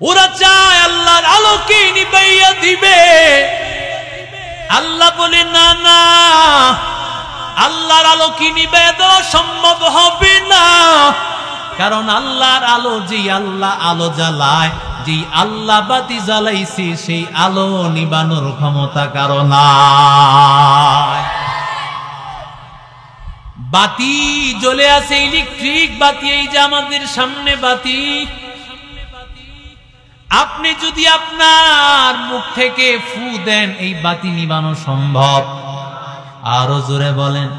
ওরা চায় আল্লাহর আলোকে নিবাইয়া দিবে। আল্লাহ বলে না না, আল্লাহর আলো কি নিবাইয়া দেওয়া সম্ভব হবে না। কারণ আল্লাহর আলো, যে আল্লাহ আলো জ্বালায়, যে আল্লাহ বাতি জ্বালাইছে, সেই আলো নিবানোর ক্ষমতা কারো নাই। বাতি জ্বলে আছে, ইলেকট্রিক বাতি, এই যে আমাদের সামনে বাতি, আপনি যদি আপনার মুখ থেকে ফু দেন, এই বাতি নিবানো সম্ভব? আরো জোরে বলেন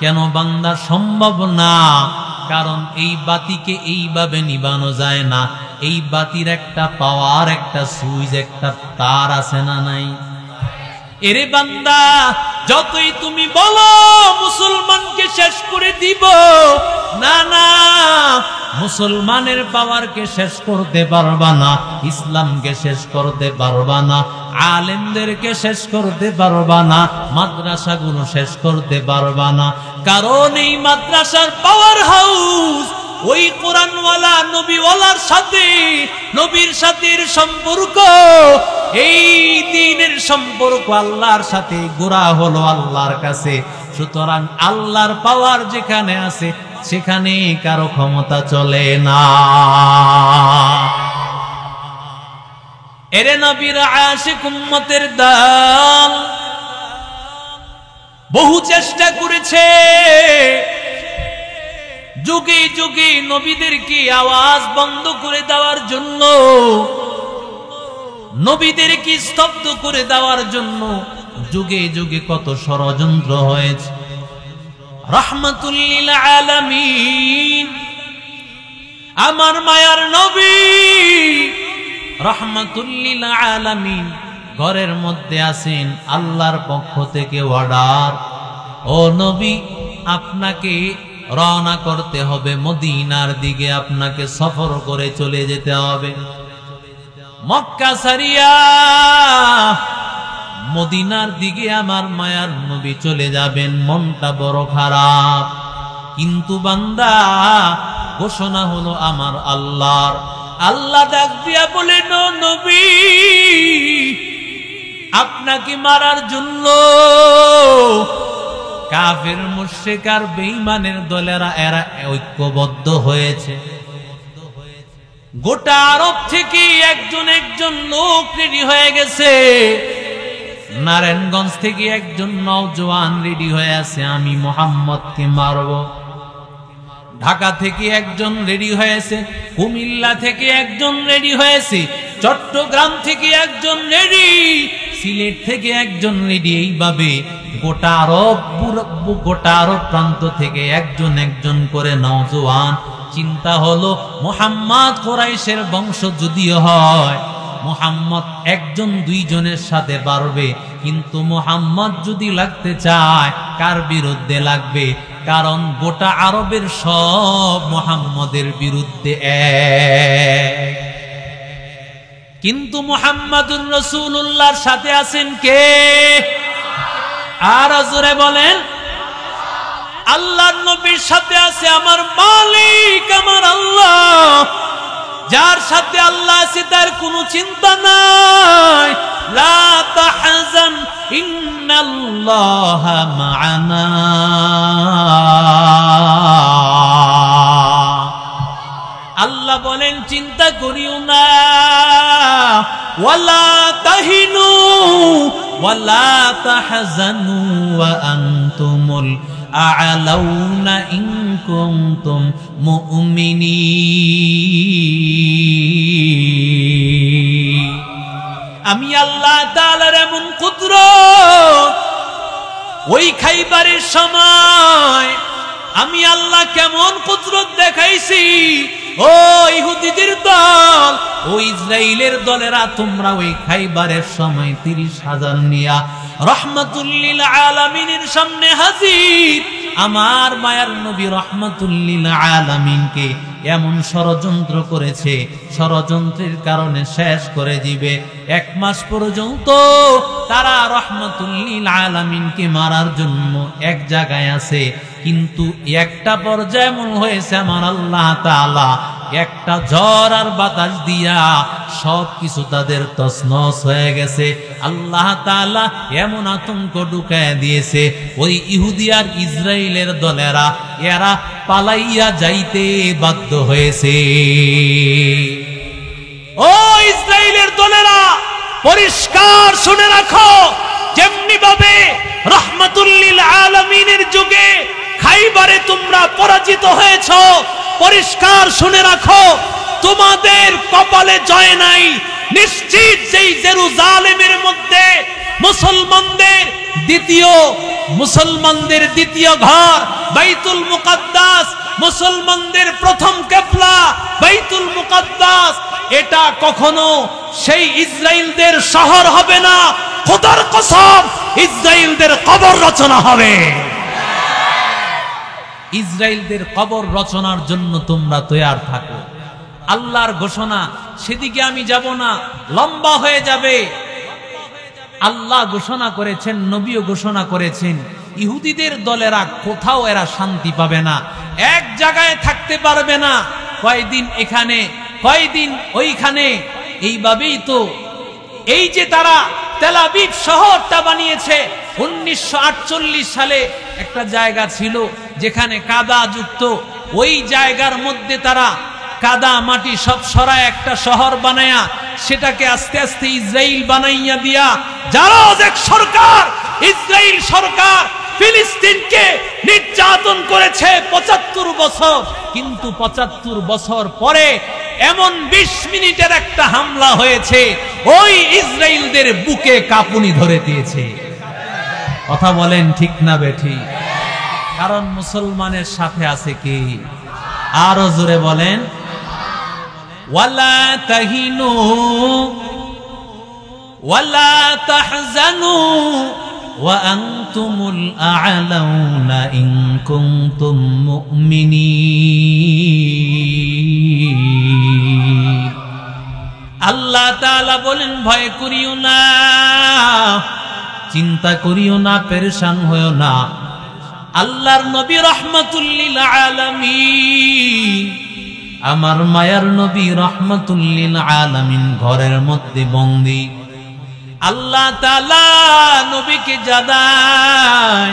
কেন বান্দা সম্ভব না? কারণ এই বাতিকে এইভাবে নিবানো যায় না। এই বাতির একটা পাওয়ার, একটা সুইচ, একটা তার আছে না নাই? এরে বান্দা, যতই তুমি বলো মুসলমানকে শেষ করে দিব, না না, মুসলমানের পাওয়ারকে শেষ করতে পারবা না, ইসলামকে শেষ করতে পারবা না, আলেমদেরকে শেষ করতে পারবা না, মাদ্রাসাগুলো শেষ করতে পারবা না। কারণ এই মাদ্রাসার পাওয়ার হাউস ওই কোরআনওয়ালা নবীওয়ালার সাথে, নবীর সাথে সম্পর্ক, এই দ্বীনের সম্পর্ক আল্লাহর সাথে, গোড়া হলো আল্লাহর কাছে। সুতরাং আল্লাহর পাওয়ার যেখানে আছে, সেখানে কারো ক্ষমতা চলে না। এরে নবীর আশিক উম্মতের দল বহু চেষ্টা করেছে, যুগে যুগে নবীদেরকে আওয়াজ বন্ধ করে দেওয়ার জন্য, নবীদেরকে স্তব্ধ করে দেওয়ার জন্য যুগে যুগে কত ষড়যন্ত্র হয়েছে। রাহমাতুল লিল আলামিন আমার মায়ার নবী রাহমাতুল লিল আলামিন ঘরের মধ্যে আছেন, আল্লাহর পক্ষ থেকে অর্ডার, ও নবী আপনাকে রওনা করতে হবে মদিনার দিকে, আপনাকে সফর করে চলে যেতে হবে। মক্কা ছাড়িয়া মদিনার দিকে আমার মায়ার নবী চলে যাবেন। মনটা বড় খারাপ, কিন্তু বান্দা ঘোষণা হলো আমার আল্লাহর। আল্লাহ ডাক দিয়া বলেন, নবী আপনাকে মারার জন্য কাফের মুশরিক আর বেঈমানের দলেরা এরা ঐক্যবদ্ধ হয়েছে। গোটা আরব থেকে একজন একজন লোক রেডি হয়ে গেছে। নারায়ণগঞ্জ থেকে একজন নওজোয়ান রেডি হয়ে আছে, আমি মুহাম্মদকে মারব। ঢাকা থেকে একজন রেডি হয়েছে, কুমিল্লা থেকে একজন রেডি হয়েছে, চট্টগ্রাম থেকে একজন রেডি, সিলেট থেকে একজন রেডি। এইভাবে গোটা আরব প্রান্ত থেকে একজন একজন করে নওজোয়ান। চিন্তা হলো মুহাম্মদ কুরাইশের বংশ যদিও হয়, মুহাম্মদ একজন দুইজনের সাথে পারবে, কিন্তু মুহাম্মদ যদি লাগতে চায় কার বিরুদ্ধে লাগবে? কারণ গোটা আরবের সব মুহাম্মদের বিরুদ্ধে এক। কিন্তু মুহাম্মাদুর রাসূলুল্লাহর সাথে আছেন কে? আর জোরে বলেন, আল্লাহর নবীর সাথে আছে আমার মালিক, আমার আল্লাহ। যার সাথে আল্লাহ আছে তার কোনো চিন্তা নাই। লা তাহজান ইন্নাল্লাহা মা'ানা। আল্লাহ বলেন চিন্তা করিও না, ওয়ালা তাহিনু ওয়ালা তাহজানু ওয়া আনতুমুল আ'লাউনা ইন কুনতুম মুমিনিন। আমি আল্লাহ তাআলার এমন কুদরত, ওই খাইবারের সময় আমি আল্লাহ কেমন কুদরত দেখাইছি। ও ইহুদিদের দল, ও ইসরাইলের দলেরা, তোমরা ওই খাইবারের সময় 30,000 নিয়া রাহমাতুল লিল আলামিনের সামনে হাজির। আমার মায়ার নবী রাহমাতুল লিল আলামিনকে এমন ষড়যন্ত্র করেছে, ষড়যন্ত্রের কারণে শেষ করে দিবে। 1 মাস পর্যন্ত তারা রাহমাতুল লিল আলামিনকে মারার জন্য এক জায়গায় আছে। কিন্তু একটা পর্যায়ে এমন হয়েছে, আমার আল্লাহ তাআলা একটা ঝড় আর বাতাস দিয়া সব কিছু তাদের তছনছ হয়ে গেছে। আল্লাহ তাআলা এমন আতঙ্ক ঢুকায় দিয়েছে, ওই ইহুদি আর ইসরায়েলের দলেরা এরা পালাইয়া যাইতে বাধ্য হয়েছে। ও ইসরায়েলের দলেরা, পরিষ্কার শুনে রাখো, যেমনি ভাবে রাহমাতুল লিল আলামিনের যুগে খাইবারে তোমরা পরাজিত হয়েছ, পরিষ্কার শুনে রাখো, তোমাদের কপালে জয় নাই। নিশ্চিত সেই জেরুজালেমের মধ্যে মুসলমানদের দ্বিতীয় ঘর বাইতুল মুকাদ্দাস, মুসলমানদের প্রথম কিবলা বাইতুল মুকাদ্দাস, এটা কখনো সেই ইসরায়েলদের শহর হবে না। খোদার কসম, ইসরায়েলদের কবর রচনা হবে। ইসরায়েলদের কবর রচনার জন্য তোমরা তৈয়ার থাকো। আল্লাহর ঘোষণা, সেদিকে আমি যাব না, লম্বা হয়ে যাবে। আল্লাহ ঘোষণা করেছেন, নবীও ঘোষণা করেছেন, ইহুদিদের দলেরা কোথাও এরা শান্তি পাবে না, এক জায়গায় থাকতে পারবে না। কয়দিন এখানে, কয়দিন ওইখানে, এইভাবেই তো এই যে তারা তেল আবিব শহরটা বানিয়েছে। 1948 সালে একটা জায়গা ছিল যেখানে কাদা যুক্ত, ওই জায়গার মধ্যে তারা কাদা মাটি সব সরায় একটা শহর বানায়া সেটাকে আস্তে আস্তে ইসরায়েল বানাইয়া দিয়া, যারা এক সরকার, ইসরায়েল সরকার ফিলিস্তিনকে নির্যাতন করেছে 75 বছর, কিন্তু 75 বছর পরে এমন 20 মিনিটের একটা হামলা হয়েছে, ওই ইসরায়েলদের বুকে কাঁপুনি ধরে দিয়েছে। কথা বলেন ঠিক না বেঠিক? কারণ মুসলমানের সাথে আছে কি? আরো জোরে বলেন, ওয়ালা তাহিনু ওয়ালা তাহজানু ওয়া আনতুমুল আ'লাউনা ইন কুনতুম মুমিনিন। আল্লাহ তাআলা বলেন, ভয় করিও না, চিন্তা করিও না, পেরেশান হইও না। আল্লাহর নবী রাহমাতুল লিল আলামিন, আমার মায়ার নবী রাহমাতুল লিল আলামিন ঘরের মধ্যে বন্দী। আল্লাহ তাআলা নবীকে জানায়,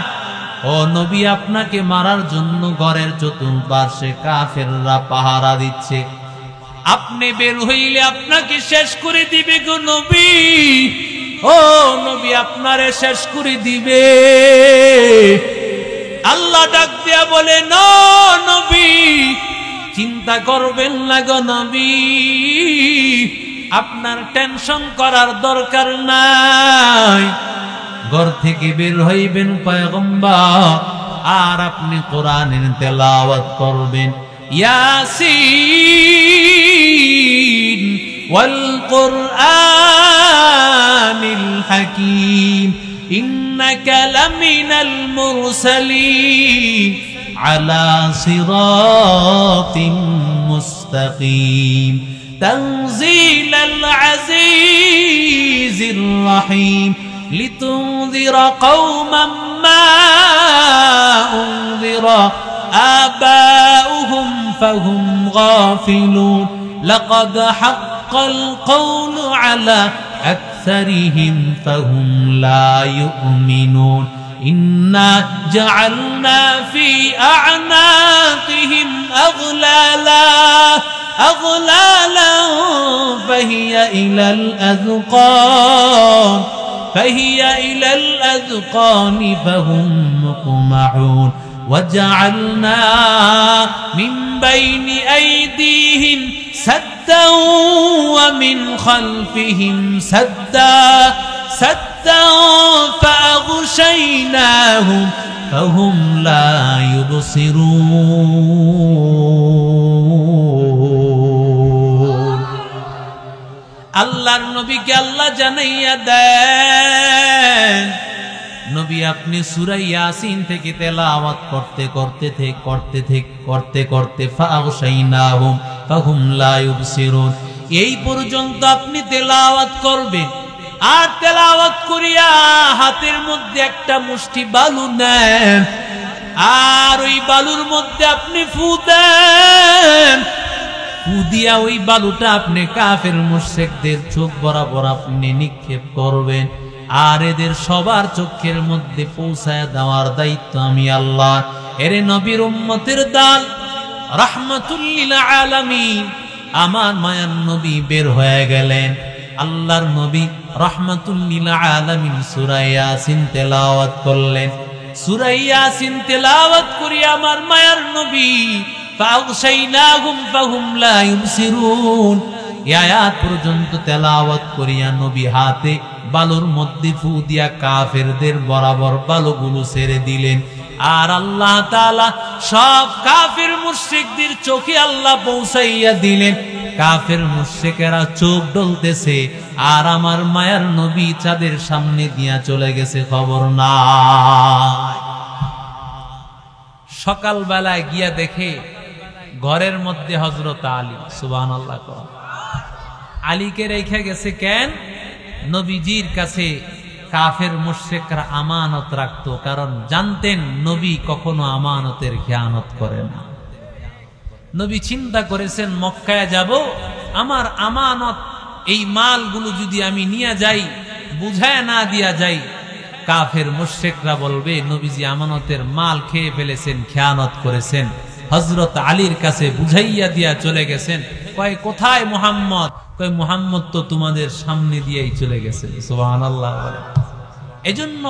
ও নবী, আপনাকে মারার জন্য ঘরের চতুর্পাশে কাফেররা পাহারা দিচ্ছে, আপনি বের হইলে আপনাকে শেষ করে দিবে গো নবী। ও নবী, আপনারে শেষ করে দিবে। আল্লাহ ডাক দিয়া বলে, না নবী, চিন্তা করবেন না গো নবী, আপনার টেনশন করার দরকার নাই। ঘর থেকে বের হইবেন পয়গম্বর, আর আপনি কোরআনের তেলাওয়াত করবেন। ইয়াসিন ওয়াল কুরআনিল হাকীম ইন্নাকা লামিনাল মুরসালিন আলা সিরাতিন মুস্তাকিম তানজিলাল আজিজির রহিম লিতুনযিরা কওমান মা উনযিরা آباؤهم فهم غافلون لقد حق القول على أكثرهم فهم لا يؤمنون إنا جعلنا في أعناقهم أغلالا فهي إلى الأذقان فهم مقمحون وجعلنا من بين أيديهم سدا ومن خلفهم سدا فأغشيناهم فهم لا يبصرون আল্লাহর নবীকে আল্লাহ জানাইয়া দেন, নবী আপনি সূরা ইয়াসিন থেকে তেলাওয়াত করতে ফাগশাইনাহুম ফাহুম লা ইউবসিরুন, এই পর্যন্ত আপনি তেলাওয়াত করবেন। আর তেলাওয়াত করিয়া হাতের মধ্যে একটা মুষ্টি বালু নেন, আর ওই বালুর মধ্যে আপনি ফু দেন। ফু দিয়া ওই বালুটা আপনি কাফের মুশরিকদের চোখ বরাবর আপনি নিক্ষেপ করবেন, আর এদের সবার চোখের মধ্যে পৌঁছায় দেওয়ার দায়িত্ব আমি আল্লাহ। এরে নবীর উম্মতের দল, রাহমাতুল লিল আলামিন, আমার মায়ার নবী বের হয়ে গেলেন। আল্লাহর নবী রাহমাতুল লিল আলামিন সূরা ইয়াসিন তেলাওয়াত করলেন। সূরা ইয়াসিন তেলাওয়াত করি আমার মায়ার নবী ফাগশাইনাহুম ফাহুম লা ইউবসিরুন, এই আয়াত পর্যন্ত তেলাওয়াত করিয়া নবী হাতে বালুর মধ্যে ফু দিয়া কাফেরদের বরাবর বালুগুলো ছেড়ে দিলেন। আর আল্লাহ তাআলা সব কাফের মুশরিকদের চোখে আল্লাহ পৌঁছাইয়া দিলেন। কাফের মুশরিকেরা চোখ ডলতেছে, আর আমার মায়ার নবী চাঁদের সামনে দিয়া চলে গেছে, খবর নাই। সকাল বেলায় গিয়া দেখে ঘরের মধ্যে হযরত আলী, সুবহানাল্লাহ, আলীকে রেখে গেছে। কেন? নবীজির কাছে কাফের মুশরিকরা আমানত রাখতো, কারণ জানতেন নবী কখনো আমানতের খেয়ানত করে না। নবী চিন্তা করেছেন মক্কায় যাব, আমার আমানত এই মালগুলো যদি আমি নিয়ে যাই, বুঝায় না দিয়া যাই, কাফের মুশরিকরা বলবে নবীজি আমানতের মাল খেয়ে ফেলেছেন, খেয়ানত করেছেন। হযরত আলীর কাছে বুঝাইয়া দিয়া চলে গেছেন। কয় কোথায় মুহাম্মদ? কয় মুহাম্মদ তো তোমাদের সামনে দিয়েই চলে গেছে, সুবহানাল্লাহ। এজন্য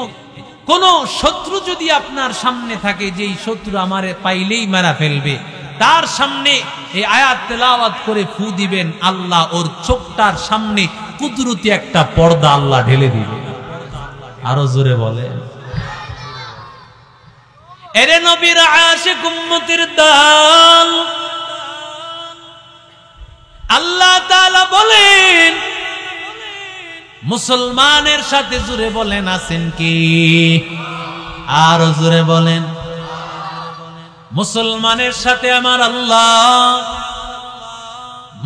কোন শত্রু যদি আপনার সামনে থাকে, যেই শত্রু আমারে পাইলেই মারা ফেলবে, তার সামনে এই আয়াত তেলাওয়াত করে ফু দিবেন, আল্লাহ ওর চোখটার সামনে কুদরতি একটা পর্দা আল্লাহ ঢেলে দিবে। আরো জোরে বলেন। এরে নবীর আশিক উম্মতের দল, আল্লাহ তাআলা বলেন মুসলমানের সাথে, জোরে বলেন আছেন কি? আরো জোরে বলেন। মুসলমানের সাথে আমার আল্লাহ,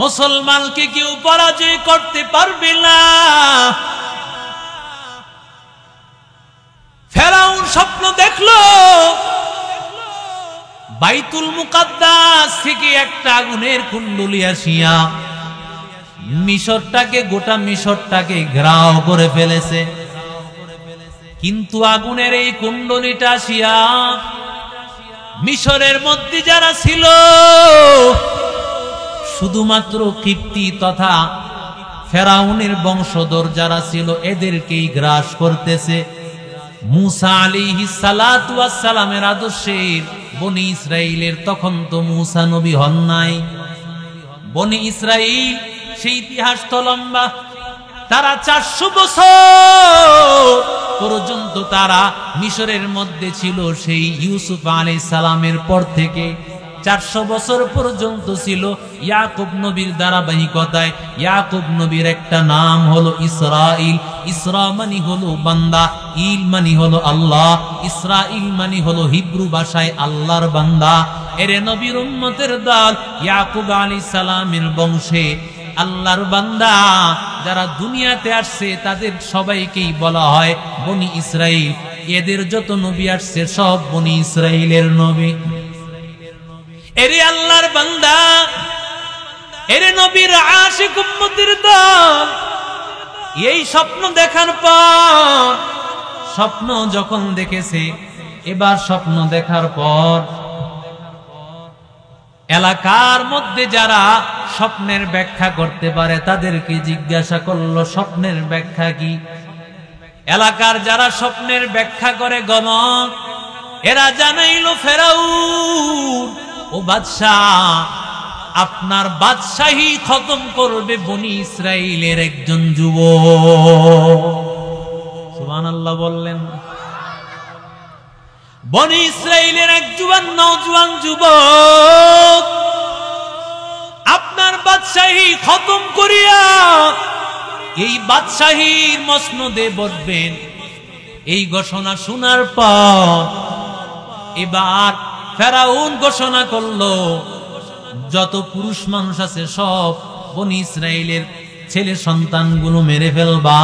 মুসলমানকে কেউ পরাজয় করতে পারবে না। ফেরাউন স্বপ্ন দেখলো বাইতুল মুকাদ্দাস থেকে একটা আগুনের কুণ্ডলী আসিয়া মিশরটাকে, গোটা মিশরটাকে ঘেরাও করে ফেলেছে। কিন্তু আগুনের এই কুণ্ডলীটা আসিয়া মিশরের মধ্যে যারা ছিল, শুধুমাত্র কিপ্তি তথা ফেরাউনের বংশধর যারা ছিল, এদেরকেই গ্রাস করতেছে। মুসা আলাইহিস সালাতু ওয়াস সালামের আদর্শের বনি ইসরাইলের, তখন তো মুসা নবী হন নাই। বনি ইসরাইল সেই ইতিহাস তো লম্বা, তারা 400 বছর পর্যন্ত তারা মিশরের মধ্যে ছিল। সেই ইউসুফ আলাইহিস সালামের পর থেকে 400 বছর পর্যন্ত ছিল ইয়াকুব নবীর ধারাবাহিকতায়। ইয়াকুব নবীর একটা নাম হলো ইসরাইল। ইসরা মানে হলো বান্দা, ইল মানে হলো আল্লাহ, ইসরাইল মানে হলো হিব্রু ভাষায় আল্লাহর বান্দা। এরে নবীর উম্মতের দল, ইয়াকুব আলাইহিস সালামের বংশে আল্লাহর বান্দা যারা দুনিয়াতে আসছে, তাদের সবাইকেই বলা হয় বনি ইসরাইল। এদের যত নবী আসছে সব বনি ইসরাইলের নবী। এরে আল্লাহর বান্দা, এরে নবীর আশিক উম্মতের দল, এই স্বপ্ন দেখার পর, স্বপ্ন যখন দেখেছে, এবার স্বপ্ন দেখার পর এলাকার মধ্যে যারা স্বপ্নের ব্যাখ্যা করতে পারে তাদেরকে জিজ্ঞাসা করলো স্বপ্নের ব্যাখ্যা কি। এলাকার যারা স্বপ্নের ব্যাখ্যা করে গণক, এরা জানাইলো ফেরাউন, ও বাদশাহ, আপনার বাদশাহী খতম করবে বনি ইসরাইলের একজন যুবক। সুবহানাল্লাহ বললেন। বনি ইসরাইলের এক নওজোয়ান যুবক আপনার বাদশাহী খতম করিয়া এই বাদশাহীর মসনদে বসবেন। এই ঘোষণা শোনার পর এবার ফেরাউন ঘোষণা করলো, যত পুরুষ মানুষ আছে সব বনি ইসরাইলের ছেলে সন্তানগুলো মেরে ফেলবা।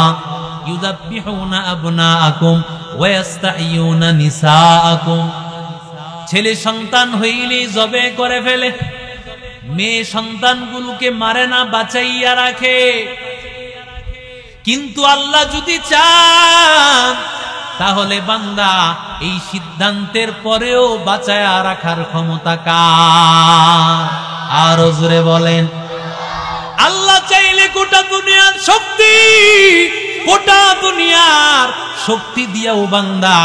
ইউযাব্বিহুনা আবনাআকুম ওয়া ইস্তাহয়ুনা নিসাআকুম। ছেলে সন্তান হইলে জবে করে ফেলে, মেয়ে সন্তানগুলোকে মারে না, বাঁচাইয়া রাখে। কিন্তু আল্লাহ যদি চান তাহলে বান্দা এই সিদ্ধান্তের পরেও বাঁচায়া রাখার ক্ষমতা কার? আরো জোরে বলেন। আল্লাহ চাইলে গোটা দুনিয়ার শক্তি, গোটা দুনিয়ার শক্তি দিয়াও বান্দা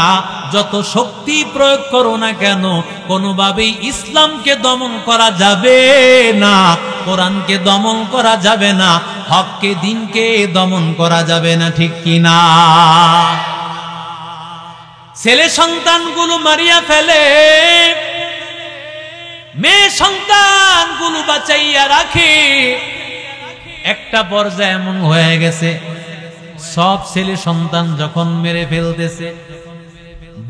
যত শক্তি প্রয়োগ করো না কেন, কোনোভাবেই ইসলামকে দমন করা যাবে না, কোরআনকে দমন করা যাবে না, হককে দ্বীনকে দমন করা যাবে না, ঠিক কিনা? ছেলে সন্তানগুলো মারিয়া ফেলে, মেয়ে সন্তানগুলো বাঁচাইয়া রাখে। একটা পর্যায়ে এমন হয়ে গেছে, সব ছেলে সন্তান যখন মেরে ফেলতেছে,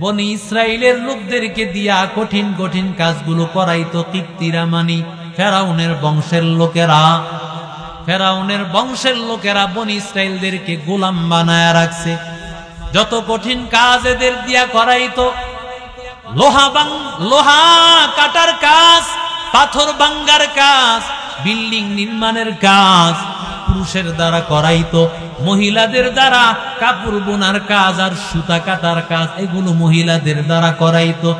বনি ইসরাইলের লোকদেরকে দিয়া কঠিন কঠিন কাজগুলো করাইতো কিপ্তিরা, মানি ফেরাউনের বংশের লোকেরা। ফেরাউনের বংশের লোকেরা বনি ইসরাইলদেরকে গোলাম বানায়া রাখছে। যত কঠিন কাজ এদের দিয়া করাইতো, লোহা কাটার কাজ, পাথর ভাঙ্গার কাজ, বিল্ডিং নির্মাণের কাজ পুরুষের দ্বারা করাইতো, মহিলাদের দ্বারা কাপড় বোনার কাজ আর সুতা কাটার কাজ এগুলো মহিলাদের দ্বারা করাইতো।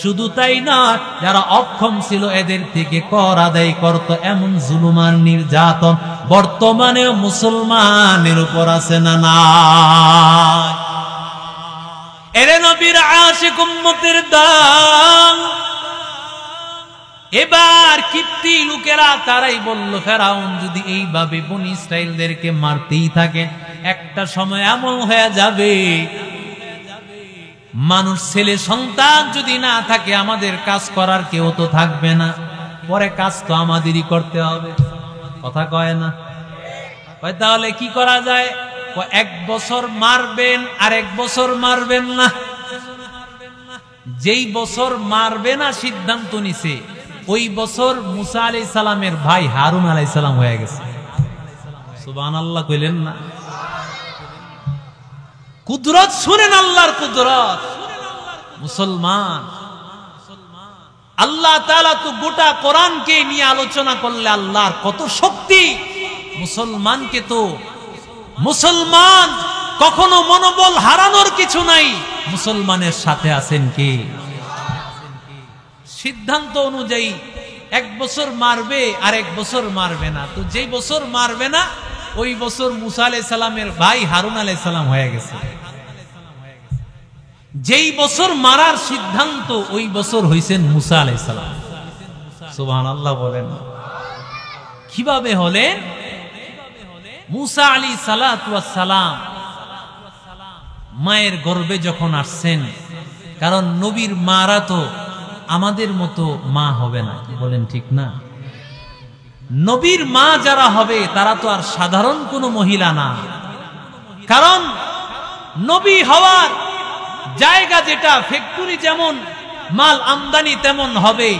শুধু তাই না, যারা অক্ষম ছিল এদের থেকে কর আদায় করত। এমন জুলুম আর নির্যাতন বর্তমানে মুসলমানের উপর আছে না নাই? এরে নবীর আশিক উম্মতের দাম। এবার কিপ্তি লোকেরা তারাই বলল, ফেরাউন যদি এইভাবে বনি ইসরাইলদেরকে মারতেই থাকে, একটা সময় এমন হয়ে যাবে, মানুষ ছেলে সন্তান যদি না থাকে আমাদের কাজ করার কেউ তো থাকবে না, পরে কাজ তো আমাদেরই করতে হবে। কথা কয় না? তাহলে কি করা যায়? 1 বছর মারবেন আর 1 বছর মারবেন না। যেই বছর মারবে না সিদ্ধান্ত নিছে, ওই বছর মুসা আলাইহিস সালামের ভাই হারুন আলাইহিস সালাম হয়ে গেছে। সুবহানাল্লাহ কইলেন না? কুদরত শুনেন, আল্লাহর কুদরত। মুসলমান, আল্লাহ তাআলা তো গোটা কোরআনকে নিয়ে আলোচনা করলে আল্লাহর কত শক্তি। মুসলমানকে তো, মুসলমান কখনো মনোবল হারানোর কিছু নাই। মুসলমানের সাথে আছেন কে? সিদ্ধান্ত অনুযায়ী 1 বছর মারবে আর 1 বছর মারবে না। তো যেই বছর মারবে না ওই বছর মুসা আলাইহিস সালামের ভাই হারুন আলাইহিস সালাম হয়ে গেছে। যেই বছর মারার সিদ্ধান্ত ওই বছর হইছেন মুসা আলাইহিস সালাম। সুবহানাল্লাহ বলেন। কিভাবে হলেন? মুসা আলাইহিস সালাতু ওয়াস সালাম মায়ের গর্ভে যখন আসছেন, কারণ নবীর মারা তো আমাদের মতো মা হবে না, বলেন ঠিক না? নবীর মা যারা হবে তারা তো আর সাধারণ কোনো মহিলা না, কারণ নবী হওয়ার জায়গা যেটা, ফ্যাক্টরি যেমন মাল আমদানি তেমন হবে।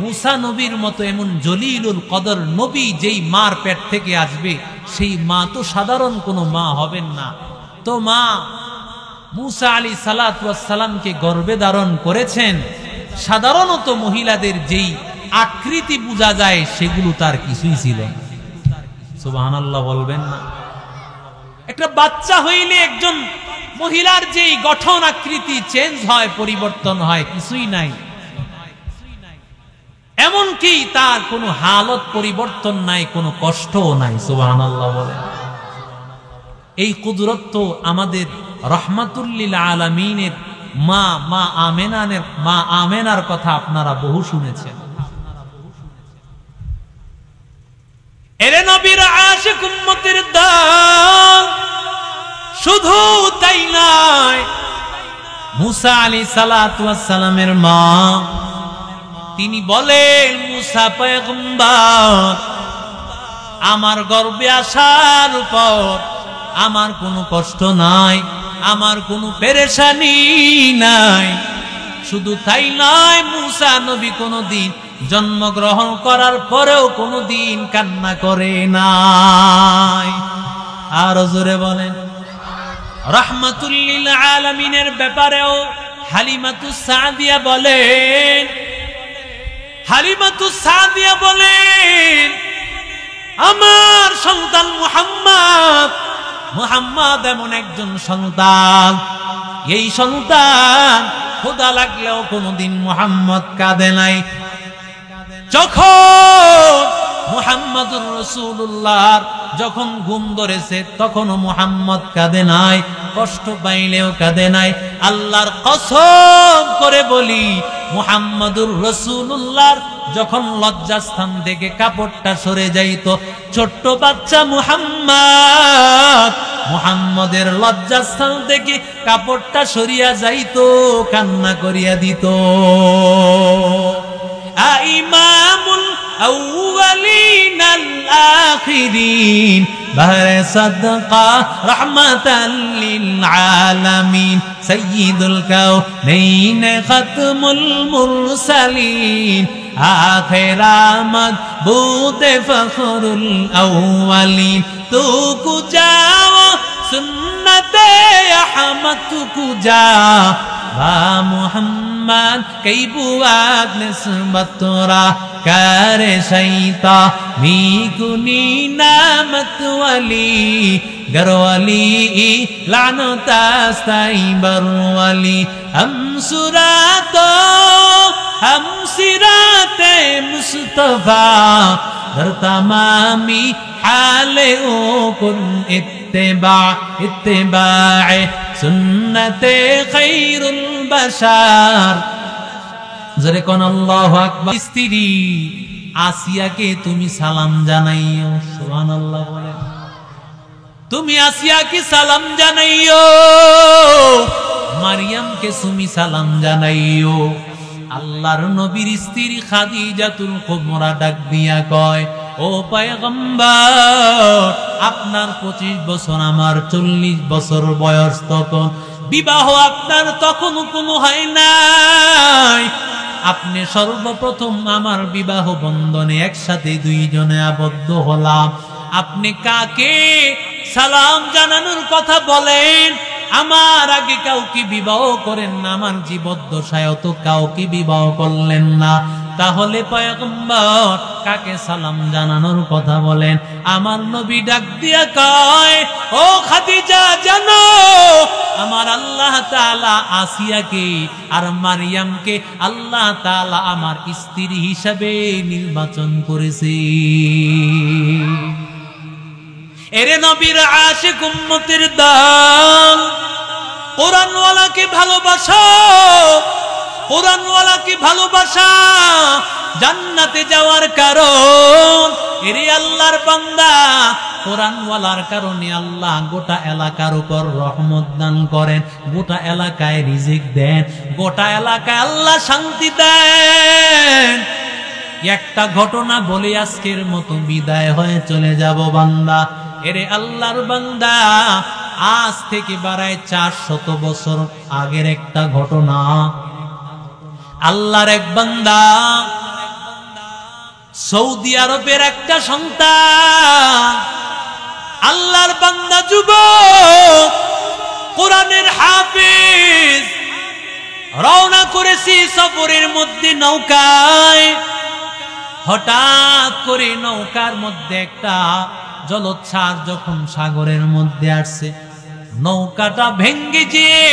মুসা নবীর মতো এমন জলিলুল কদর নবী যেই মার পেট থেকে আসবে, সেই মা তো সাধারণ কোনো মা হবেন না। তো মা মুসা আলাইহিস সালাতু ওয়াস সালামকে গর্ভে ধারণ করেছেন। সাধারণত মহিলাদের যেই আকৃতি বোঝা যায় সেগুলো তার কিছুই ছিল না। সুবহানাল্লাহ বলবেন না? একটা বাচ্চা হইলে একজন মহিলার যেই গঠন আকৃতি চেঞ্জ হয়, পরিবর্তন হয়, কিছুই নাই। এমনকি তার কোনো হালত পরিবর্তন নাই, কোনো কষ্টও নাই। সুবহানাল্লাহ বলেন। এই কুদরত তো আমাদের রাহমাতুল লিল আলামিনের মা আমেনার কথা আপনারা বহু শুনেছেন। এরে নবীর আশিক উম্মতের দল। শুধু তাই নয়, মুসা আলাইহিস সালাতু ওয়াস সালামের মা, তিনি বলেন, মুসা পয়গম্বর, আমার গর্ভে আসার পর আমার কোনো কষ্ট নাই, আমার কোনো পেরেশানি নাই। শুধু তাই নয়, মুসা নবী কোনদিন জন্মগ্রহণ করার পরেও কোনদিন কান্না করে নাই। আর জোরে বলেন। রাহমাতুল লিল আলামিনের ব্যাপারেও হালিমাতুস সাদিয়া বলেন, হালিমাতুস সাদিয়া বলেন, আমার সন্তান মুহাম্মদ, মুহাম্মদ এমন একজন সন্তান, এই সন্তান খোদা লাগলেও কোনোদিন মুহাম্মদ কাঁদে নাই। যখন মুহাম্মদুর রাসূলুল্লাহর যখন ঘুম ধরেছে তখনও মুহাম্মদ কাঁদে নাই, কষ্ট পাইলেও কাঁদে নাই। আল্লাহর কসম করে বলি, মুহাম্মদুর রাসূলুল্লাহর যখন লজ্জাস্থান থেকে কাপড়টা সরে যাইত, ছোট্ট বাচ্চা মুহাম্মদের লজ্জাস্থান থেকে কাপড়টা সরিয়া যাইত, কান্না করিয়া দিত। ইমামুল আউয়ালিন আল আখিরিন বাহরে সাদকা রাহমাতাল লিল আলামিন সাইয়্যিদুল কাউনাইন খাতমুল মুরসালিন আখিরামাত বুতে ফখরুল আউয়ালিন তু কুজাও সুন্নতে আহমদ তু কুজা বা মুহাম্মদ কই বুয়াদ নিসবত তোরা করে শৈতা মি কুনি নামত ওয়ালি গরওয়ালি লানতাস্তাই বরওয়ালি হম সুরাতো হম সিরাতে মুস্তাফা দর তমামি হালে ও কুন ইত্তিবা সুন্নতে খায়রুল বাশার। জোরে কোন আল্লাহু আকবার। স্ত্রী আসিয়াকে তুমি সালাম জানাইও, সুবহানাল্লাহ বলেন। তুমি আসিয়াকে সালাম জানাইও, মারিয়ামকে তুমি সালাম জানাইও। আল্লাহর নবীর স্ত্রী খাদিজাতুল কুবরা ডাক দিয়া কয়, ও পয়গম্বর, আপনার 25 বছর, আমার 40 বছর বয়স, তখন বিবাহ আপনার তখন কোনো হয় নাই। আপনি সর্বপ্রথম আমার বিবাহ বন্ধনে একসাথে দুইজনে আবদ্ধ হলাম। আপনি কাকে সালাম জানানোর কথা বলেন? আমার আগে কাউকে বিবাহ করেন না, আমার জীবদ্দশায় তো কাউকে বিবাহ করলেন না। তাহলে পয়গম্বর কাকে সালাম জানানোর কথা বলেন? আমার নবী ডাক দিয়া কয়, ও খাদিজা, জানো আমার আল্লাহ তাআলা আসিয়াকে আর মারিয়ামকে আল্লাহ তাআলা আমার স্ত্রী হিসাবে নির্বাচন করেছে। এরে নবীর আশিক উম্মতের দল, কোরআনওয়ালাকে ভালোবাসো, কোরআনওয়ালাকে ভালোবাসা জান্নাতে যাওয়ার কারণ। এরে আল্লাহর বান্দা, কোরআনওয়ালার কারণে আল্লাহ গোটা এলাকার উপর রহমত দান করেন, গোটা এলাকায় রিজিক দেন, গোটা এলাকায় আল্লাহ শান্তি দেন। একটা ঘটনা বলে আজকের মতো বিদায় হয়ে চলে যাব বান্দা। এরে আল্লাহর বান্দা, আজ থেকে বাড়ায় 400 বছর আগের একটা ঘটনা। আল্লাহর এক বান্দা, সৌদি আরবের একটা সন্তান, আল্লাহর বান্দা, যুবক, কোরআনের হাফেজ, রওনা করেছি সফরের মধ্যে নৌকায়। হঠাৎ করে নৌকার মধ্যে একটা জলোচ্ছ্বাস যখন সাগরের মধ্যে আসছে, নৌকাটা ভেঙ্গে যেয়ে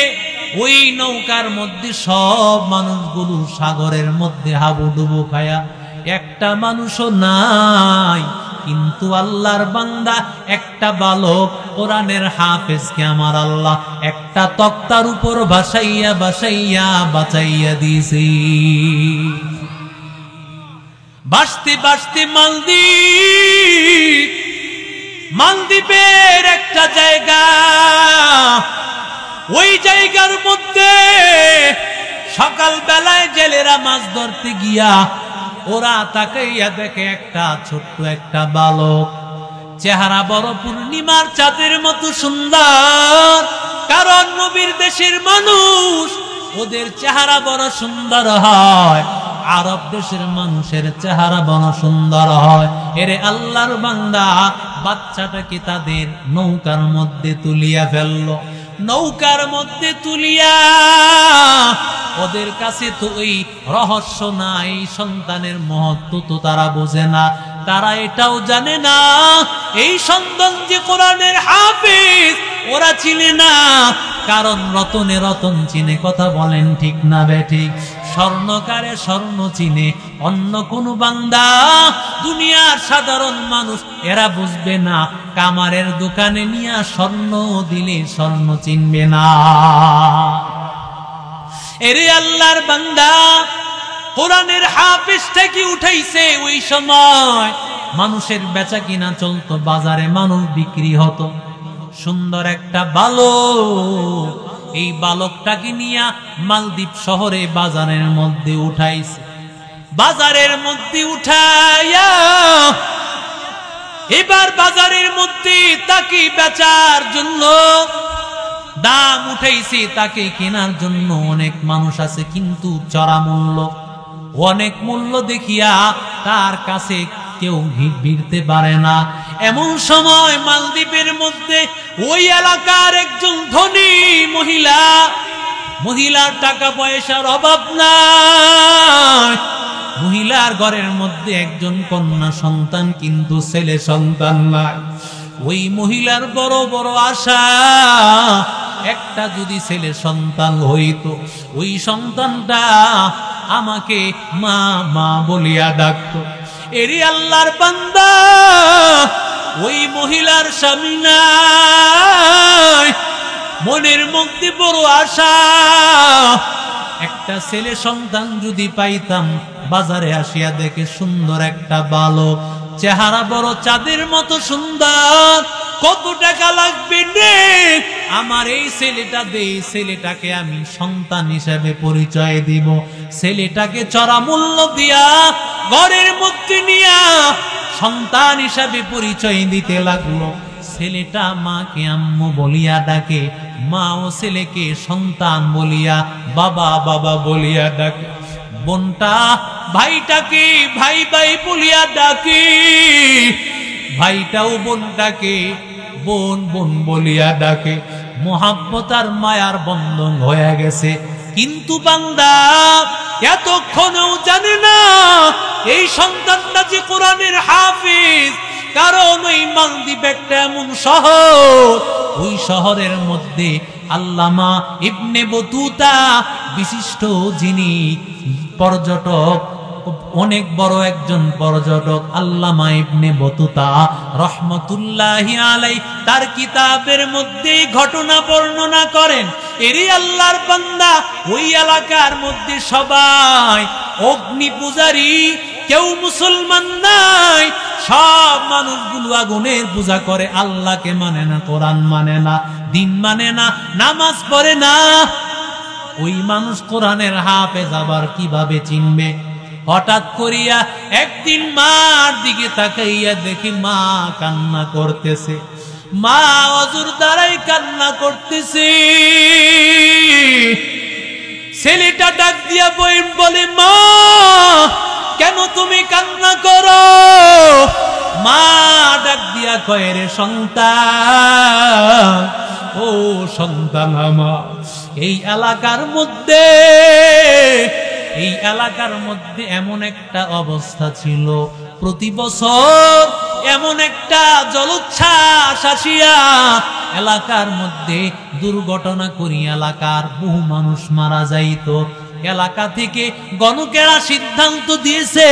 ওই নৌকার মধ্যে সব মানুষগুলো সাগরের মধ্যে হাবুডুবু খায়া, একটা মানুষও নাই। কিন্তু আল্লাহর বান্দা, একটা বালক কোরআনের হাফেজকে আমার আল্লাহ একটা তক্তার উপর ভাসাইয়া ভাসাইয়া বাঁচাইয়া দিয়েছে। বাঁচতে বাঁচতে মালদ্বীপের একটা জায়গা, ওই জায়গার মধ্যে সকাল বেলায় জেলেরা মাছ ধরতে গিয়া ওরা তাকাইয়া দেখে একটা ছোট্ট একটা বালক, চেহারা বড় পূর্ণিমার চাঁদের মতো সুন্দর। কারণ নবীর দেশের মানুষ, ওদের চেহারা বড় সুন্দর হয়, আরব দেশের মানুষের চেহারা বড় সুন্দর হয়। এরে আল্লাহর বান্দা, বাচ্চাটাকে তাদের নৌকার মধ্যে তুলিয়া ফেললো। নৌকার মধ্যে তুলিয়া ওদের কাছে তো এই রহস্য না, এই সন্তানের মহত্ব তো তারা বোঝে না। তারা এটাও জানে না এই সন্তান যে কোরআনের হাফেজ, ওরা চিনে না। কারণ রতনে রতন চিনে, কথা বলেন ঠিক না বেঠিক? স্বর্ণকারে স্বর্ণ চিনে। অন্য কোন বান্দা, দুনিয়ার সাধারণ মানুষ এরা বুঝবে না। কামারের দোকানে নিয়ে স্বর্ণ দিলে স্বর্ণ চিনবে না। এরে আল্লাহর বান্দা, কোরআনের হাফেজ থেকে উঠাইছে। ওই সময় মানুষের বেচা কিনা চলতো, বাজারে মানুষ বিক্রি হতো। সুন্দর একটা বালক, এই বালকটাকে নিয়ে মালদ্বীপ শহরে বাজারের মধ্যে উঠাইছে। বাজারের মধ্যে উঠাইয়া এবার বাজারের মধ্যে তাকে বেচার জন্য দাম উঠাইছে, তাকে কেনার জন্য অনেক মানুষ আছে, কিন্তু চড়া মূল্য। অনেক মূল্য দেখিয়া তার কাছে কেউ ভিড়তে পারে না। এমন সময় মালদ্বীপের মধ্যে ওই এলাকার একজন ধনী মহিলা, মহিলার টাকা পয়সার অভাব নাই, মহিলার ঘরের মধ্যে একজন কন্যা সন্তান, কিন্তু ছেলে সন্তান নাই। ওই মহিলার বড় বড় আশা, একটা যদি ছেলে সন্তান হইতো, ওই সন্তানটা আমাকে মা মা বলিয়া ডাকতো। এরি আল্লাহর বান্দা, ওই মহিলার স্বামী নাই, মনের মধ্যে বড় আশা, একটা ছেলে সন্তান যদি পাইতাম। বাজারে আসিয়া দেখে সুন্দর একটা বালক, চেহারা বড় চাঁদের মতো সুন্দর। কত টাকা লাগবে রে, আমার এই ছেলেটা দে, ছেলেটাকে আমি সন্তান হিসেবে পরিচয় দিব। ছেলেটাকে চড়া মূল্য দিয়া ঘরের মধ্যে নিয়া সন্তান হিসাবে পরিচয় দিতে লাগলো। ছেলেটা মাকে আম্মু বলিয়া ডাকে, মা ও ছেলেকে সন্তান বলিয়া বাবা বাবা বলিয়া ডাকে। বোনটা ভাইটাকে ভাই ভাই বলিয়া ডাকে, ভাইটাও বোনটাকে বোন বোন বলিয়া ডাকে। মোহাব্বত আর মায়ার বন্ধন হয়ে গেছে। কিন্তু বান্দা এতক্ষণেও জানে না এই সন্তানটা যে কোরআনের হাফিজ। কারণ ওই মালদ্বীপ একটা এমন শহর, ওই শহরের মধ্যে আল্লামা ইবনে বতুতা বিশিষ্ট যিনি পর্যটক, অনেক বড় একজন পর্যটক, আল্লামা ইবনে বতুতা রহমতুল্লাহি আলাইহি তার কিতাবের মধ্যে ঘটনা বর্ণনা করেন। এরই আল্লাহর বান্দা, ওই এলাকার মধ্যে সবাই অগ্নি পূজারী, কেউ মুসলমান নাই। সব মানুষগুলো আগুনের পূজা করে, আল্লাহকে মানে না, কোরআন মানে না, দিন মানে না, নামাজ পড়ে না। ওই মানুষ কোরআনের হাফেজ আবার কিভাবে চিনবে? হঠাৎ করিয়া একদিন মার দিকে তাকাইয়া দেখি মা কান্না করতেছে। মা অজুর দ্বারাই কান্না করতেছে। ছেলেটা ডাক দিয়া বলে, মা কেন তুমি কান্না করো? মা ডাক দিয়া কয়, রে সন্তান, ও সন্তান আমার, এই এলাকার মধ্যে এমন একটা অবস্থা ছিল, প্রতি বছর এমন একটা জলোচ্ছ্বাস আসিয়া এলাকার মধ্যে দুর্ঘটনা করি এলাকার বহু মানুষ মারা যাইত। এলাকা থেকে গণকেরা সিদ্ধান্ত দিয়েছে,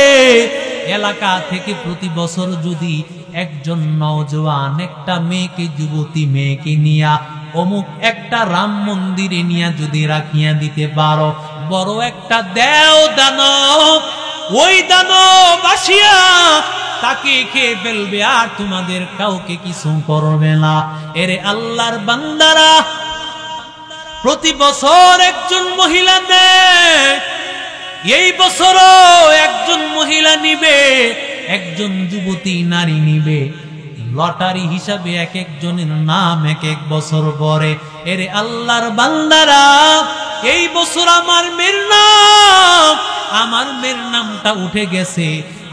এলাকা থেকে প্রতি বছর যদি একজন নওজোয়ান একটা মেয়েকে, যুবতী মেয়েকে নিয়া অমুক একটা রাম মন্দিরে নিয়া যদি রাখিয়া দিতে পারো, বড় একটা দেও দানব, ওই দানব আসিয়া তাকে খেয়ে ফেলবে, আর তোমাদের কাউকে কিছু করবে না। এরে আল্লাহর বান্দারা, প্রতি বছর একজন মহিলা নেয়, এই বছরও একজন মহিলা নিবে, একজন যুবতী নারী নিবে। লটারি হিসাবে এক একজনের নাম এক এক বছর পরে। এরে আল্লাহর বান্দারা, এই বছর আমার মেয়ের নামটা উঠে গেছে,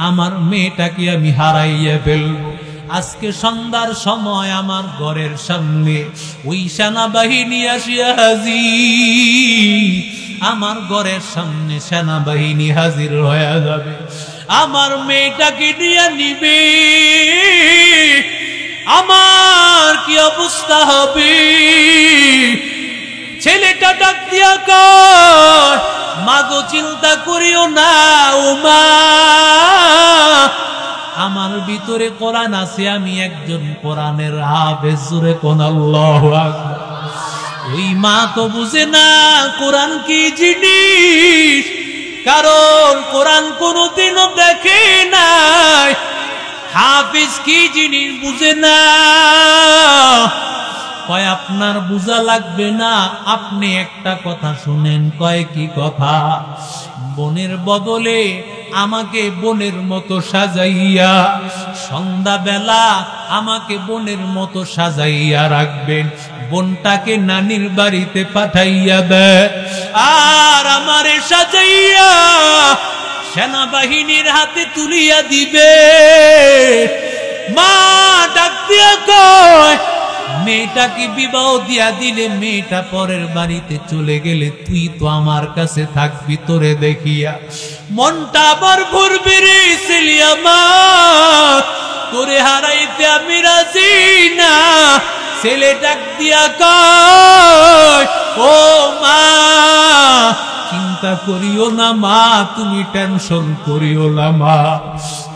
আমার মেয়েটাকে আমি হারাইয়া ফেলবো। আজকে সন্ধ্যার সময় আমার ঘরের সামনে ওই সেনাবাহিনী আসিয়া হাজির। আমার ঘরের সামনে সেনাবাহিনী হাজির হয়ে যাবে, আমার মেয়েটাকে নিয়ে নিবে, আমার কি অবস্থা হবে? ছেলেটা ডাক দিয়া কয়, মাগো চিন্তা করিও না ও মা, আমার ভিতরে কোরআন আছে, আমি একজন কোরআনের হাফেজ। জোরে কোন আল্লাহু আকবার। ওই মা তো বুঝে না কোরআন কি জিনিস, কারণ কোরআন কোনোদিনও দেখে নাই। হাফেজ কি জিনিস বুঝে না। কয় আপনার বুঝা লাগবে না, আপনি একটা কথা শুনেন। কয় কি কথা? বোনের বদলে আমাকে বোনের মতো সাজাইয়া, সন্ধ্যাবেলা আমাকে বোনের মতো সাজাইয়া রাখবেন, বোনটাকে নানির বাড়িতে পাঠাইয়া দেয়, আর আমারে সাজাইয়া সেনাবাহিনীর হাতে তুলিয়া দিবে। মা ডাক দিয়া কয়, মেয়েটাকে বিবাহ দিয়া দিলে, মেয়েটা পরের বাড়িতে চলে গেলে তুই তো আমার কাছে থাকবি, তোরে দেখিয়া মনটা আবার ভরবে রে ছেলে আমার, তোরে হারাইতে আমি রাজি না। ছেলে ডাক দিয়া কয়, ও মা চিন্তা করিও না মা, তুমি টেনশন করিও না মা,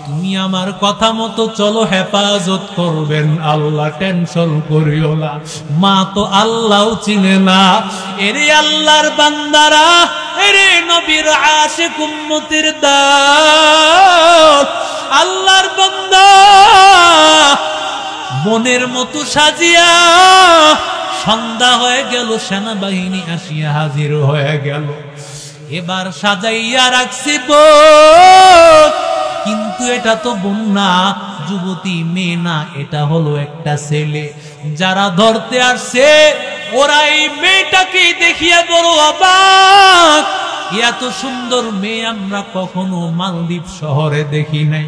তুমি আমার কথা মতো চলো, হেফাজত করবেন আল্লাহ, টেনশন করিও না। মা তো আল্লাহও চিনে না। এরে আল্লাহর বান্দারা, এরে নবীর আশিক উম্মতের দল, আল্লাহর বান্দা বোনের মতো সাজিয়া, সন্ধ্যা হয়ে গেল, সেনাবাহিনী আসিয়া হাজির হয়ে গেল। এবার সাজাইয়া রাখছি বোন, কিন্তু এটা তো বোন না, যুবতী মেয়ে না, এটা হলো একটা ছেলে। যারা ধরতে আসছে ওরা এই মেয়েটাকে দেখিয়া বড় অবাক, এত সুন্দর মেয়ে আমরা কখনো মালদ্বীপ শহরে দেখি নাই,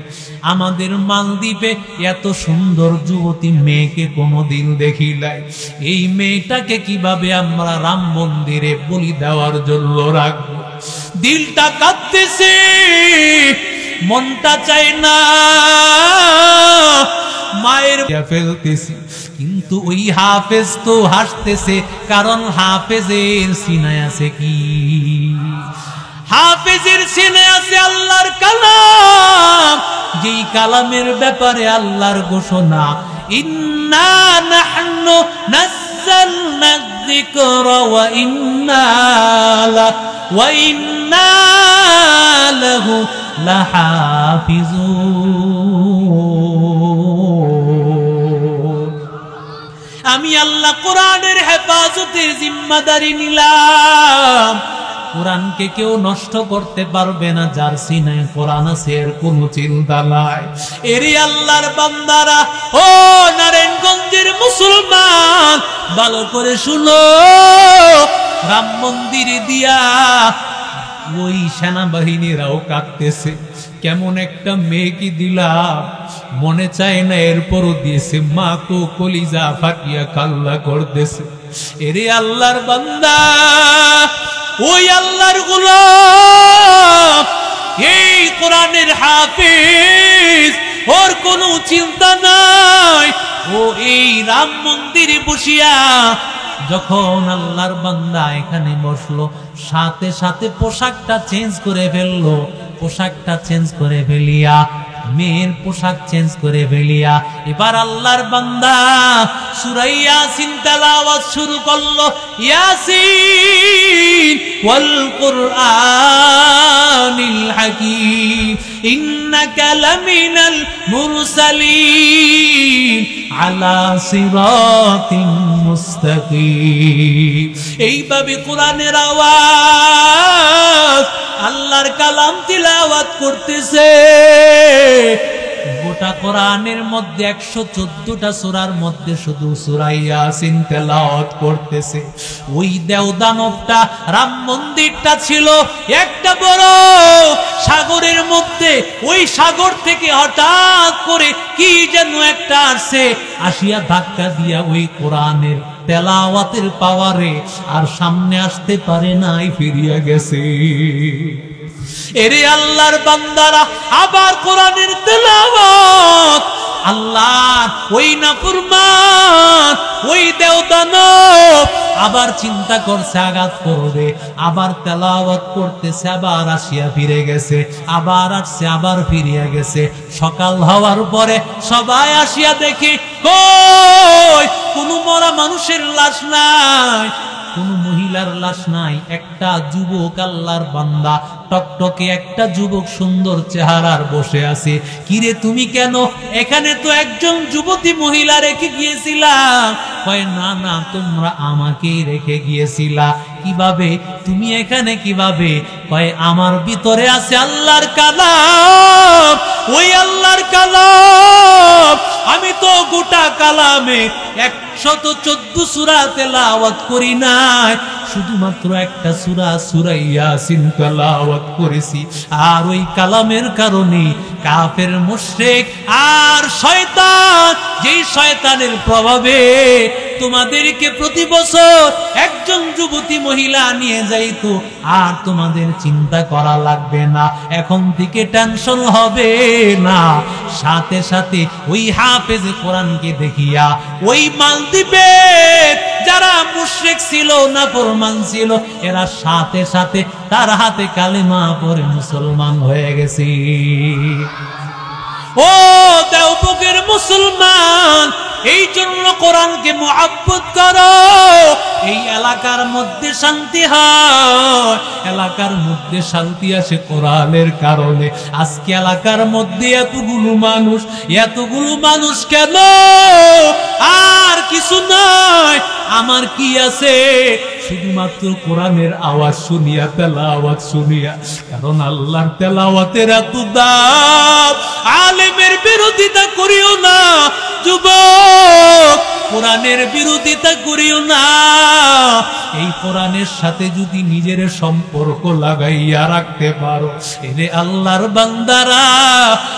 আমাদের মালদ্বীপে এত সুন্দর যুবতী মেয়েকে কোনোদিন দেখি নাই। এই মেয়েটাকে কিভাবে আমরা রাম মন্দিরে বলি দেওয়ার জন্য রাখবো? দিলটা কাঁদতেছে, মনটা চায় না, মায়ের ফেলতেছি, কিন্তু ওই হাফেজ তো হাসতেছে, কারণ হাফেজের সিনায় আছে কি? হাফেজের সিনায় আছে আল্লাহর কালাম, যেই কালামের ব্যাপারে আল্লাহর ঘোষণা, ইন্না নাহনু নাযালনা যিকরা ওয়া ইন্না লাহু লাহাফিজুন। আমি আল্লাহ কোরআনের হেফাজতের জিম্মাদারি নিলাম। কোরআনকে কেউ নষ্ট করতে পারবে না, যার সিনায় কোরআন আছে এর কোনো চিন্তা নাই। এরই আল্লাহর বান্দারা, ও নারায়ণগঞ্জের মুসলমান, ভালো করে শুনো, রাম মন্দিরে দিয়া ওই সেনাবাহিনীরাও কাঁদতেছে, কেমন একটা মেয়ে কি দিলাম, মনে চায় না, এরপরও দিয়েছে। মা তো কলিজা ফাটিয়া কাল্লা করতেছে। এরে আল্লাহর বান্দা, ওই আল্লাহর গোলাম, এই কোরআনের হাফেজ, ওর কোনো চিন্তা নাই। ও এই রাম মন্দিরে বসিয়া যখন আল্লাহর বান্দা এখানে বসলো, সাথে সাথে পোশাকটা চেঞ্জ করে ফেললো, পোশাকটা চেঞ্জ করে ফেলিয়া, মেয়ের পোশাক চেঞ্জ করে ফেলিয়া এবার আল্লাহর বান্দা সূরা ইয়াসিন তেলাওয়াত শুরু করলো। ইয়াসিন ওয়াল কুরআনিল হাকীম ইন্নাকা লামিনাল মুরসালিন আলা সিরাতিন মুস্তাকিম। এইভাবে কোরআনের আওয়াজ, আল্লাহর কালাম তিলাওয়াত করতেছে। গোটা কোরআনের মধ্যে 114টা সূরার মধ্যে শুধু সূরা ইয়াসিন তেলাওয়াত করতেছে। ওই দেওদানবটা, রাম মন্দিরটা ছিল একটা বড় সাগরের মধ্যে। ওই সাগর থেকে হঠাৎ করে কি যেন একটা আসে, আসিয়া ধাক্কা দিয়া ওই কোরআনের তেলাওয়াতের পাওয়ারে আর সামনে আসতে পারে নাই, ফিরিয়া গেছে। এরে আল্লাহর বান্দারা, আবার কোরআনের তেলাওয়াত, আল্লাহর ওই নাফরমান, ওই দেওদানব আবার চিন্তা করছে আঘাত করবে, আবার তেলাওয়াত করতেছে, আবার আসিয়া ফিরে গেছে, আবার আসছে, আবার ফিরিয়া গেছে। সকাল হওয়ার পরে সবাই আসিয়া দেখি কই কোনো মরা মানুষের লাশ নাই, কোন মহিলার লাশ নাই, একটা যুবক আল্লাহর বান্দা, টকটকে একটা যুবক সুন্দর চেহারার বসে আছে। কিরে তুমি কেন এখানে? তো একজন যুবতী মহিলা রেখে গিয়েছিলাম। কয় না না, তোমরা আমাকেই রেখে গিয়েছিলা। কিভাবে? তুমি এখানে কিভাবে? কয় আমার ভিতরে আছে আল্লাহর কালাম, ওই আল্লাহর কালাম আমি তো গোটা কালামে 114 সূরা তেলাওয়াত করি নাই, শুধুমাত্র একটা সূরা, সূরা ইয়াসিন তেলাওয়াত করেছি। আর ওই কালামের কারণে কাফের মুশরিক আর শয়তান, যেই শয়তানের প্রভাবে তোমাদেরকে প্রতি বছর একজন যুবতী মহিলা নিয়ে যাইতো, আর তোমাদের চিন্তা করা লাগবে না, এখন থেকে টেনশন হবে না। সাথে সাথে ওই হাফেজে কোরআনকে দেখিয়া ওই মালদ্বীপে যারা মুশরিক ছিল, নাফরমান ছিল, এরা সাথে সাথে তার হাতে কালেমা পড়ে মুসলমান হয়ে গেছে। ও দেওবন্দের মুসলমান, এই জন্য কোরআনকে মুহাব্বত করো। এই এলাকার মধ্যে শান্তি হয়, এলাকার মধ্যে শান্তি আসে কোরআনের কারণে। আজকে এলাকার মধ্যে এতগুলো মানুষ কেন? আর কিছু নয়, আমার কি আছে? শুধুমাত্র কোরআনের আওয়াজ শুনিয়া, তেলাওয়াত শুনিয়া। কারণ আল্লাহর তেলাওয়াতের এত দাম। আলেমের বিরোধিতা করিও না যুবক, কোরআনের বিরোধিতা করিও না। এই কোরআনের সাথে যদি নিজের সম্পর্ক লাগাইয়া রাখতে পারো, এরে আল্লাহর বান্দারা,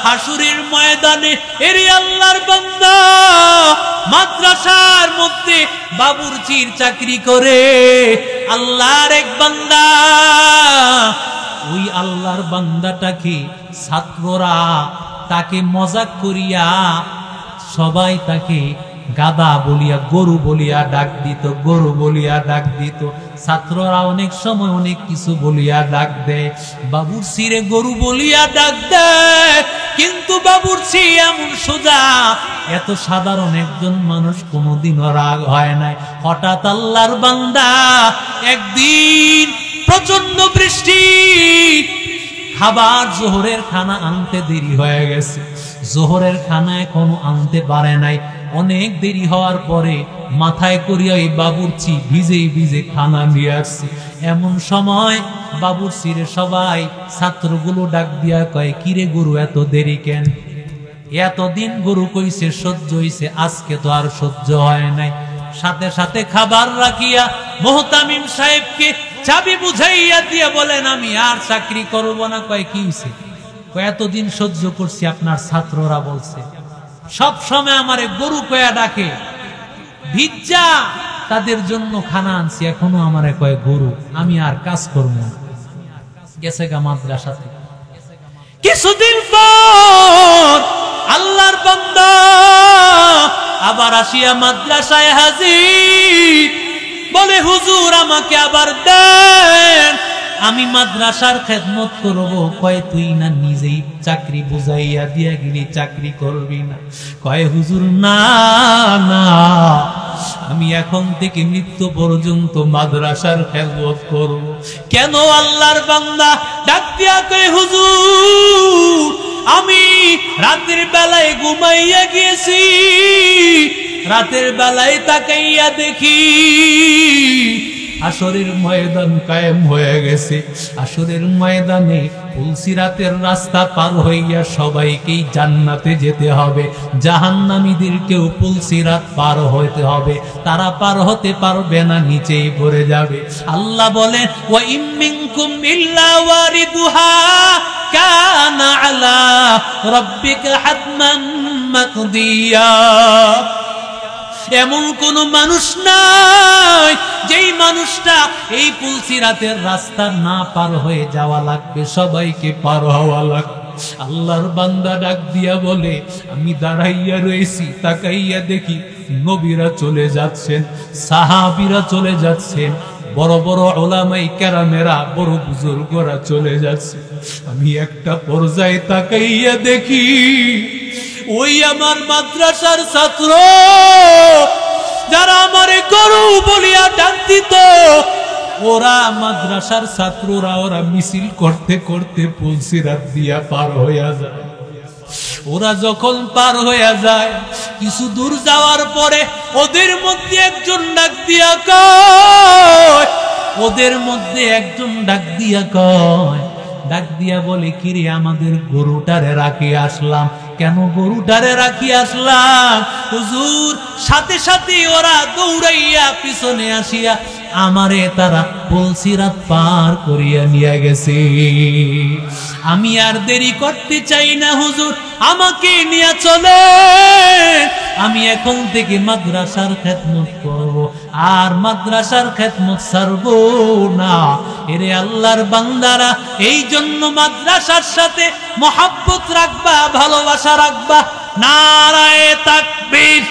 হাসুরের ময়দানে এরে আল্লাহর বান্দা মাদ্রাসার মধ্যে বাবুর্চির চাকরি করে আল্লাহর এক বান্দা, ওই আল্লাহর বান্দাটাকে ছাত্ররা তাকে মজাক করিয়া সবাই তাকে গাদা বলিয়া, গরু বলিয়া ডাক দিত, গরু বলিয়া ডাক দিত। ছাত্ররা অনেক সময় অনেক কিছু বলিয়া ডাক দেয়, বাবুর্চিরে গরু বলিয়া ডাক দেয়। কিন্তু বাবুর্চি এমন সোজা, এত সাধারণ একজন মানুষ, কোনোদিনও রাগ হয় নাই। হঠাৎ আল্লাহর বান্দা একদিন প্রচন্ড বৃষ্টি, খাবার জোহরের খানা আনতে দেরি হয়ে গেছে, জোহরের খানা এখনো আনতে পারে নাই। অনেক দেরি হওয়ার পরে মাথায় করিয়া এই বাবুর্চি ভিজে ভিজে খানা নিয়ে আসছে। এমন সময় বাবুর্চিরে সবাই ছাত্রগুলো ডাক দিয়া কয়, কিরে গরু এত দেরি কেন? এতদিন গরু কইছে সহ্য হইছে, আজকে তো আর সহ্য হয় নাই। সাথে সাথে খাবার রাখিয়া মোহতামিম সাহেবকে চাবি বুঝাইয়া দিয়ে বলেন, আমি আর চাকরি করব না। কয় কি হইছে? কয় এতদিন সহ্য করছি, আপনার ছাত্ররা বলছে সব সময় আমারে গরু কয়া ডাকে, ভিজ্জা তাদের জন্য খানা আনছি, এখনো আমারে কয় গরু, আমি আর কাজ করব না। গেছে গা মাদ্রাসাতে। কিছুদিন পর আল্লাহর বান্দা আবার আসিয়া মাদ্রাসায় হাজির, বলে হুজুর আমাকে আবার দেন, আমি মাদ্রাসার খেদমত করব। কয় তুই না নিজেই চাকরি বুঝাইয়া দিয়া গেলি, চাকরি করবি না? কয় হুজুর না না, আমি এখন থেকে মৃত্যু পর্যন্ত মাদ্রাসার খেদমত করব। কেন? আল্লাহর বান্দা ডাক দিয়া কয়, হুজুর আমি রাতের বেলায় ঘুমাইয়া গিয়েছি, রাতের বেলায় তাকাইয়া দেখি আসরের ময়দান কায়েম হয়ে গেছে। আসরের ময়দানে পুলসিরাতের রাস্তা পার হইয়া সবাইকেই জান্নাতে যেতে হবে, জাহান্নামীদেরকেও পুলসিরাত পার হতে হবে, তারা পার হতে পারবে না, নিচেই পড়ে যাবে। আল্লাহ বলেন, ওয়া ইম মিনকুম ইল্লা ওয়ারিদুহা কানা আলা রাব্বিকা হাতমান মাকদিয়া। এমন কোন মানুষ নাই যেই মানুষটা এই পুলসিরাতের রাস্তা না পার হয়ে যাওয়া লাগবে, সবাইকে পার হওয়া লাগবে। আল্লাহর বান্দা ডাক দিয়া বলে, আমি দাঁড়াইয়া রয়েছি, তাকাইয়া দেখি নবীরা চলে যাচ্ছেন, সাহাবীরা চলে যাচ্ছেন, বড় বড় উলামায়ে কেরামেরা, বড় বুজুর্গরা চলে যাচ্ছে। আমি একটা পর্যায়ে তাকাইয়া দেখি ওই আমার মাদ্রাসার ছাত্র যারা আমারে গরু বলিয়া ডাক দিত, ওরা মাদ্রাসার ছাত্ররা ওরা মিছিল করতে করতে পুলসিরাত দিয়া পার হইয়া যায়। ওরা যখন পার হইয়া যায়, কিছু দূর যাওয়ার পরে ওদের মধ্যে একজন ডাক দিয়া কয়, ওদের মধ্যে একজন ডাক দিয়া বলে, কিরে আমাদের গরুটারে রাখি আসলাম। কেন গরুটারে রাখি আসলাম হুজুর? সাথে সাথে ওরা দৌড়াইয়া পিছনে আসিয়া আমারে তারা পুলসিরাত পার করিয়া নিয়ে গেছে। আমি আর দেরি করতে চাই না হুজুর, আমাকে নিয়ে চলে, আমি এখন থেকে মাদ্রাসার খেদমত করব, আর মাদ্রাসার খেদমত ছাড়ব না। এরে আল্লাহর বান্দারা, এই জন্য মাদ্রাসার সাথে মহব্বত রাখবা, ভালোবাসা রাখবা। নারায়ে তাকবীর।